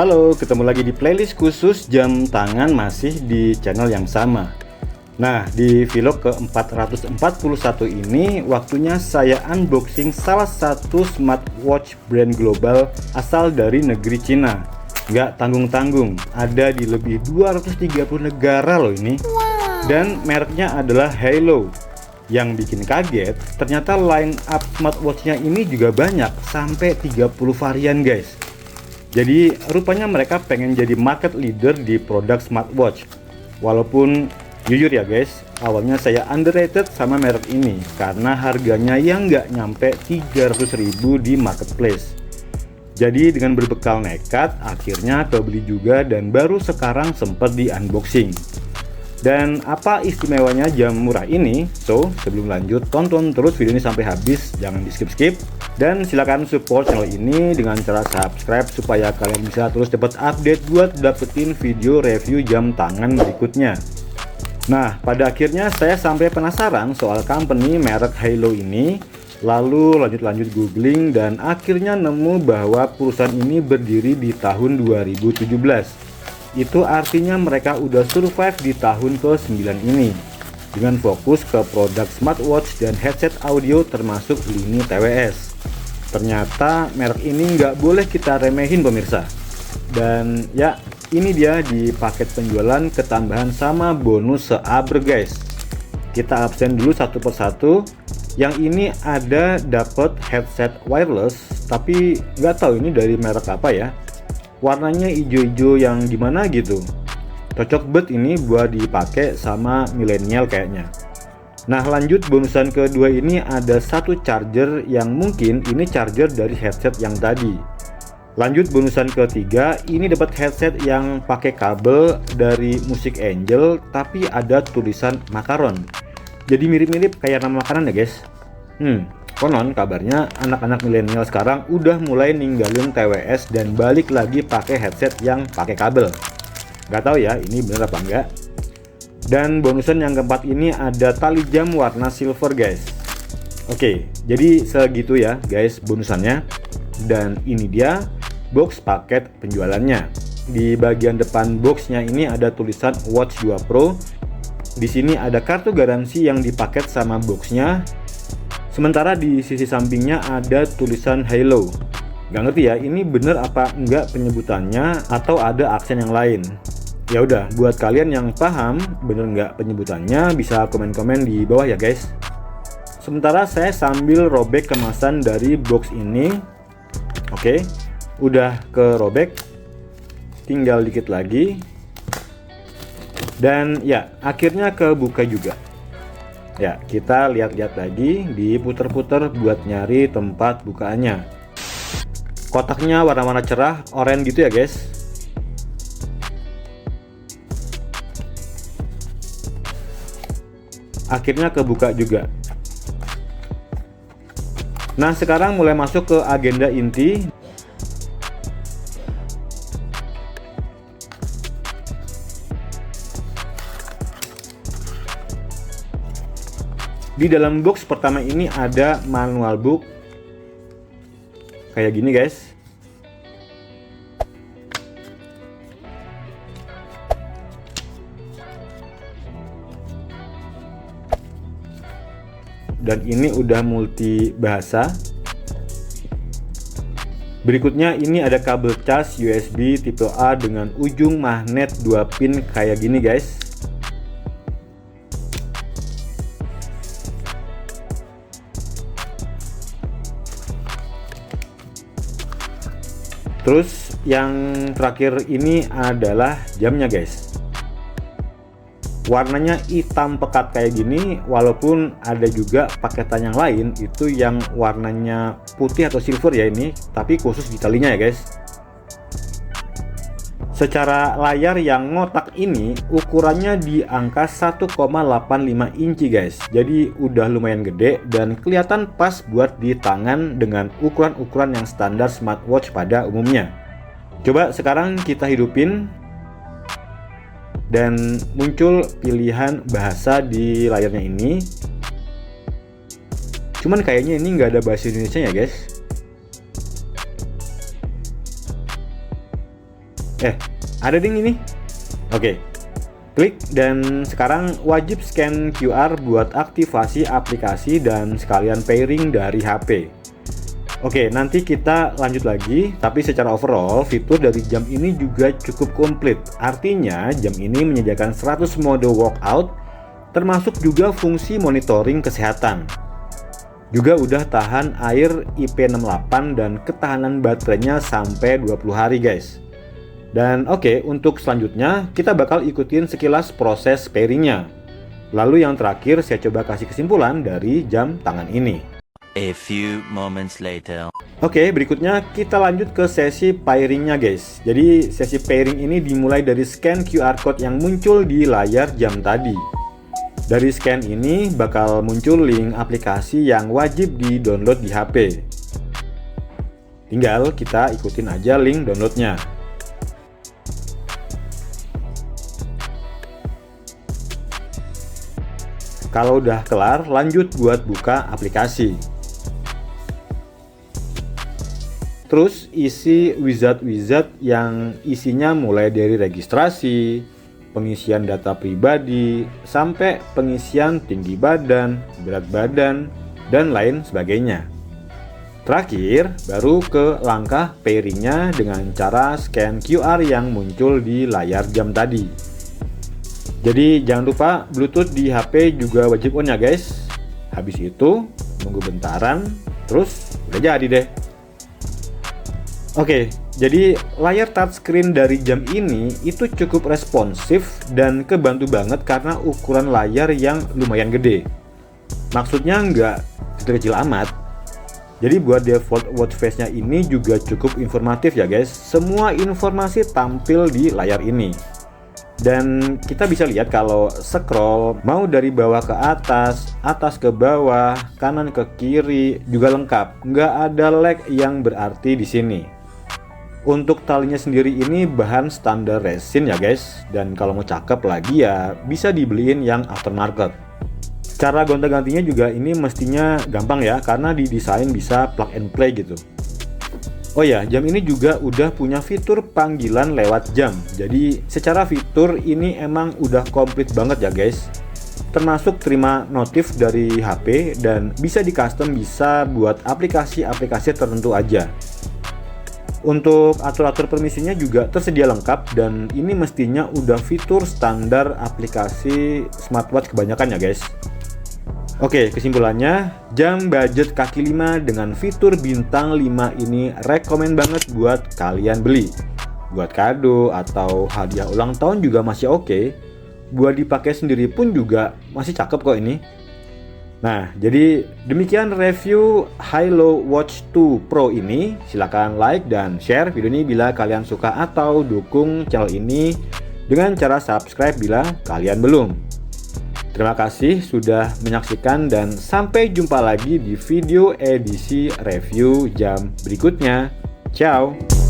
Halo, ketemu lagi di playlist khusus jam tangan masih di channel yang sama. Nah, di vlog ke-441 ini waktunya saya unboxing salah satu smartwatch brand global asal dari negeri Cina. Nggak tanggung-tanggung, ada di lebih 230 negara loh ini. Dan mereknya adalah Halo. Yang bikin kaget, ternyata line up smartwatchnya ini juga banyak, sampai 30 varian guys. Jadi rupanya mereka pengen jadi market leader di produk smartwatch. Walaupun jujur ya guys, awalnya saya underrated sama merek ini karena harganya yang nggak nyampe 300.000 di marketplace. Jadi dengan berbekal nekat, akhirnya kebeli juga dan baru sekarang sempat di unboxing. Dan apa istimewanya jam murah ini? So, sebelum lanjut, tonton terus video ini sampai habis, jangan di skip-skip. Dan silakan support channel ini dengan cara subscribe supaya kalian bisa terus dapat update buat dapetin video review jam tangan berikutnya. Nah, pada akhirnya saya sampai penasaran soal company merek Halo ini. Lalu lanjut googling dan akhirnya nemu bahwa perusahaan ini berdiri di tahun 2017. Itu artinya mereka udah survive di tahun ke-9 ini dengan fokus ke produk smartwatch dan headset audio termasuk lini TWS. Ternyata merek ini nggak boleh kita remehin pemirsa. Dan ya, ini dia di paket penjualan ketambahan sama bonus seaber guys. Kita absen dulu satu persatu. Yang ini ada dapat headset wireless, tapi nggak tahu ini dari merek apa ya. Warnanya hijau-hijau yang gimana gitu. Cocok banget ini buat dipakai sama milenial kayaknya. Nah, lanjut bonusan kedua ini ada satu charger yang mungkin ini charger dari headset yang tadi. Lanjut bonusan ketiga, ini dapat headset yang pakai kabel dari Music Angel tapi ada tulisan makaron. Jadi mirip-mirip kayak nama makanan ya guys. Konon kabarnya anak-anak milenial sekarang udah mulai ninggalin TWS dan balik lagi pakai headset yang pakai kabel. Gak tahu ya ini bener apa enggak. Dan bonusan yang keempat ini ada tali jam warna silver guys. Oke, jadi segitu ya guys bonusannya. Dan ini dia box paket penjualannya. Di bagian depan boxnya ini ada tulisan Watch 2 Pro. Di sini ada kartu garansi yang dipaket sama boxnya. Sementara di sisi sampingnya ada tulisan Halo. Gak ngerti ya, ini bener apa enggak penyebutannya atau ada aksen yang lain. Ya udah, buat kalian yang paham bener nggak penyebutannya bisa komen-komen di bawah ya guys. Sementara saya sambil robek kemasan dari box ini. Oke, udah kerobek, tinggal dikit lagi. Dan ya, akhirnya kebuka juga. Ya, kita lihat-lihat lagi, diputer-puter buat nyari tempat bukaannya. Kotaknya warna-warna cerah, oranye gitu ya guys. Akhirnya kebuka juga. Nah, sekarang mulai masuk ke agenda inti. Di dalam box pertama ini ada manual book kayak gini guys. Dan ini udah multi bahasa. Berikutnya ini ada kabel cas USB tipe A dengan ujung magnet 2 pin kayak gini guys. Terus yang terakhir ini adalah jamnya guys. Warnanya hitam pekat kayak gini, walaupun ada juga paketan yang lain itu yang warnanya putih atau silver ya ini, tapi khusus di talinya ya guys. Secara layar yang ngotak ini ukurannya di angka 1,85 inci guys. Jadi udah lumayan gede dan kelihatan pas buat di tangan dengan ukuran-ukuran yang standar smartwatch pada umumnya. Coba sekarang kita hidupin dan muncul pilihan bahasa di layarnya ini. Cuman kayaknya ini nggak ada bahasa Indonesia ya guys. Ada ding ini. Oke, klik dan sekarang wajib scan QR buat aktivasi aplikasi dan sekalian pairing dari HP. Oke, nanti kita lanjut lagi, tapi secara overall fitur dari jam ini juga cukup komplit. Artinya jam ini menyediakan 100 mode workout, termasuk juga fungsi monitoring kesehatan. Juga udah tahan air IP68 dan ketahanan baterainya sampai 20 hari guys. Dan oke, untuk selanjutnya kita bakal ikutin sekilas proses pairingnya. Lalu yang terakhir saya coba kasih kesimpulan dari jam tangan ini. A few moments later. Oke, berikutnya kita lanjut ke sesi pairingnya guys. Jadi sesi pairing ini dimulai dari scan QR code yang muncul di layar jam tadi. Dari scan ini bakal muncul link aplikasi yang wajib di-download di HP. Tinggal kita ikutin aja link downloadnya. Kalau udah kelar, lanjut buat buka aplikasi. Terus isi wizard-wizard yang isinya mulai dari registrasi, pengisian data pribadi, sampai pengisian tinggi badan, berat badan, dan lain sebagainya. Terakhir, baru ke langkah pairingnya dengan cara scan QR yang muncul di layar jam tadi. Jadi jangan lupa Bluetooth di HP juga wajib on ya guys. Habis itu, nunggu bentaran, terus udah jadi deh. Oke, jadi layar touchscreen dari jam ini itu cukup responsif dan kebantu banget karena ukuran layar yang lumayan gede. Maksudnya nggak kecil-kecil amat. Jadi buat default watch face-nya ini juga cukup informatif ya guys. Semua informasi tampil di layar ini. Dan kita bisa lihat kalau scroll mau dari bawah ke atas, atas ke bawah, kanan ke kiri juga lengkap. Nggak ada lag yang berarti di sini. Untuk talinya sendiri ini bahan standar resin ya guys. Dan kalau mau cakep lagi ya bisa dibeliin yang aftermarket. Cara gonta-gantinya juga ini mestinya gampang ya, karena didesain bisa plug and play gitu. Oh ya, jam ini juga udah punya fitur panggilan lewat jam. Jadi secara fitur ini emang udah komplit banget ya guys. Termasuk terima notif dari HP dan bisa di custom, bisa buat aplikasi-aplikasi tertentu aja. Untuk atur-atur permisinya juga tersedia lengkap dan ini mestinya udah fitur standar aplikasi smartwatch kebanyakan ya guys. Oke, kesimpulannya jam budget kaki 5 dengan fitur bintang 5 ini rekomen banget buat kalian beli. Buat kado atau hadiah ulang tahun juga masih oke. Buat dipakai sendiri pun juga masih cakep kok ini. Nah, jadi demikian review Hilo Watch 2 Pro ini. Silahkan like dan share video ini bila kalian suka atau dukung channel ini dengan cara subscribe bila kalian belum. Terima kasih sudah menyaksikan dan sampai jumpa lagi di video edisi review jam berikutnya. Ciao!